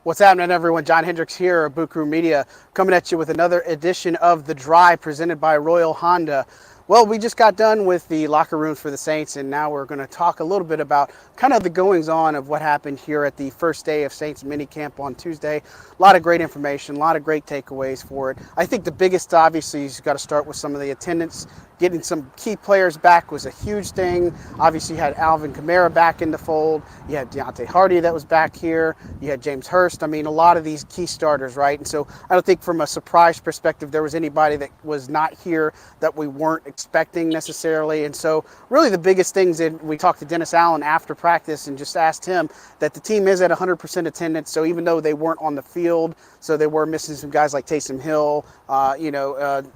What's happening, everyone? John Hendrix here at Boot Crew Media, coming at you with another edition of The Drive presented by Royal Honda. Well, we just got done with the locker rooms for the Saints, and now we're going to talk a little bit about kind of the goings-on of what happened here at the first day of Saints minicamp on Tuesday. A lot of great information, a lot of great takeaways for it. I think the biggest, obviously, you've got to start with some of the attendance. Getting some key players back was a huge thing. Obviously, you had Alvin Kamara back in the fold. You had Deontay Hardy that was back here. You had James Hurst. I mean, a lot of these key starters, right? And so I don't think from a surprise perspective there was anybody that was not here that we weren't expecting necessarily. And so really the biggest things that we talked to Dennis Allen after practice and just asked him that the team is at 100% attendance. So even though they weren't on the field, so they were missing some guys like Taysom Hill,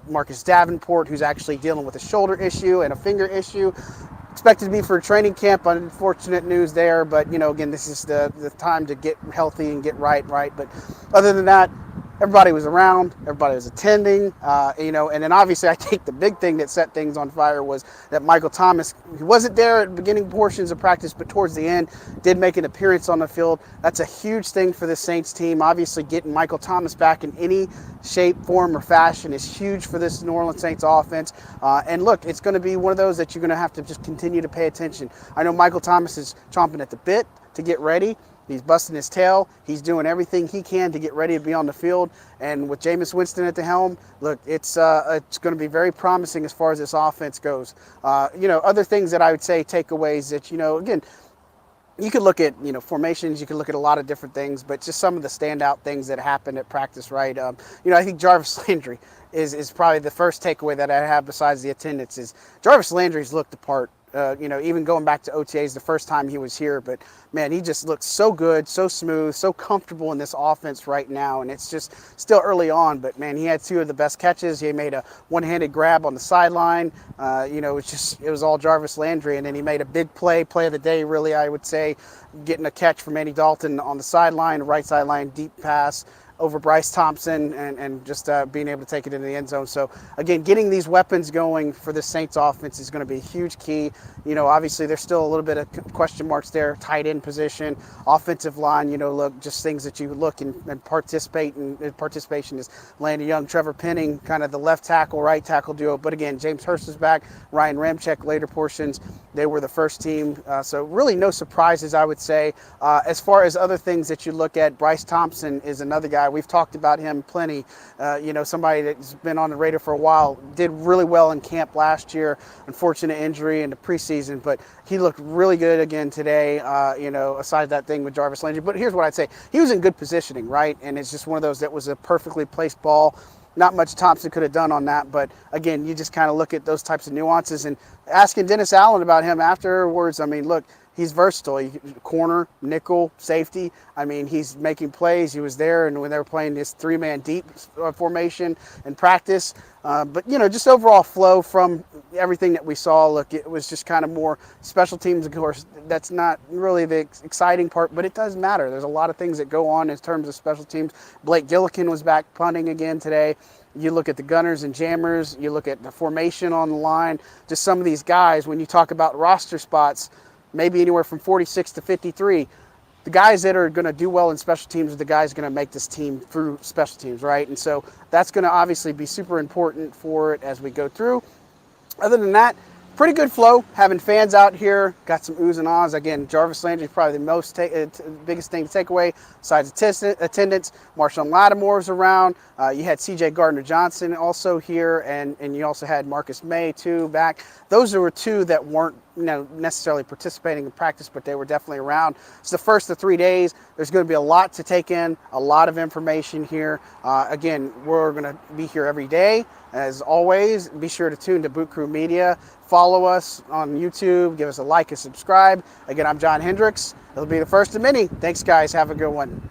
Marcus Davenport, who's actually dealing with a shoulder issue and a finger issue. Expected to be for training camp. Unfortunate news there, but again, this is the time to get healthy and get right. But other than that, everybody was around, everybody was attending, and then obviously I think the big thing that set things on fire was that Michael Thomas, he wasn't there at the beginning portions of practice, but towards the end did make an appearance on the field. That's a huge thing for the Saints team. Obviously getting Michael Thomas back in any shape, form, or fashion is huge for this New Orleans Saints offense. And look, it's going to be one of those that you're going to have to just continue to pay attention. I know Michael Thomas is chomping at the bit to get ready. He's busting his tail. He's doing everything he can to get ready to be on the field. And with Jameis Winston at the helm, look, it's going to be very promising as far as this offense goes. Other things that I would say takeaways that, again, you could look at, formations, you could look at a lot of different things, but just some of the standout things that happened at practice, right? I think Jarvis Landry is probably the first takeaway that I have besides the attendance is Jarvis Landry's looked the part. Even going back to OTAs the first time he was here, but man, he just looks so good, so smooth, so comfortable in this offense right now. And it's just still early on, but man, he had two of the best catches. He made a one-handed grab on the sideline. It was all Jarvis Landry. And then he made a big play of the day, really, I would say, getting a catch from Andy Dalton on the sideline, right sideline, deep pass over Bryce Thompson and just being able to take it into the end zone. So, again, getting these weapons going for the Saints offense is going to be a huge key. Obviously there's still a little bit of question marks there, tight end position, offensive line, look, just things that you look and participate in. Participation is Landon Young, Trevor Penning, kind of the left tackle, right tackle duo. But, again, James Hurst is back, Ryan Ramczyk later portions. They were the first team. So really no surprises, I would say. As far as other things that you look at, Bryce Thompson is another guy. We've talked about him plenty. Somebody that's been on the radar for a while. Did really well in camp last year. Unfortunate injury in the preseason, but he looked really good again today, aside that thing with Jarvis Landry. But here's what I'd say. He was in good positioning, right? And it's just one of those that was a perfectly placed ball. Not much Thompson could have done on that, but again, you just kind of look at those types of nuances. And asking Dennis Allen about him afterwards, I mean, look, he's versatile. Corner, nickel, safety. I mean, he's making plays. He was there, and when they were playing this three-man deep formation in practice. But, just overall flow from everything that we saw, look, it was just kind of more special teams. Of course, that's not really the exciting part, but it does matter. There's a lot of things that go on in terms of special teams. Blake Gillikin was back punting again today. You look at the gunners and jammers. You look at the formation on the line. Just some of these guys, when you talk about roster spots, maybe anywhere from 46 to 53. The guys that are going to do well in special teams are the guys going to make this team through special teams, right? And so that's going to obviously be super important for it as we go through. Other than that, pretty good flow. Having fans out here, got some oohs and ahs. Again, Jarvis Landry is probably the biggest thing to take away besides attendance. Marshawn Lattimore's around. You had C.J. Gardner-Johnson also here, and you also had Marcus May too back. Those were two that weren't necessarily participating in practice, but they were definitely around. It's the first of 3 days. There's going to be a lot to take in, a lot of information here. Again, we're going to be here every day. As always, be sure to tune to Boot Crew Media. Follow us on YouTube. Give us a like and subscribe. Again, I'm John Hendrix. It'll be the first of many. Thanks, guys. Have a good one.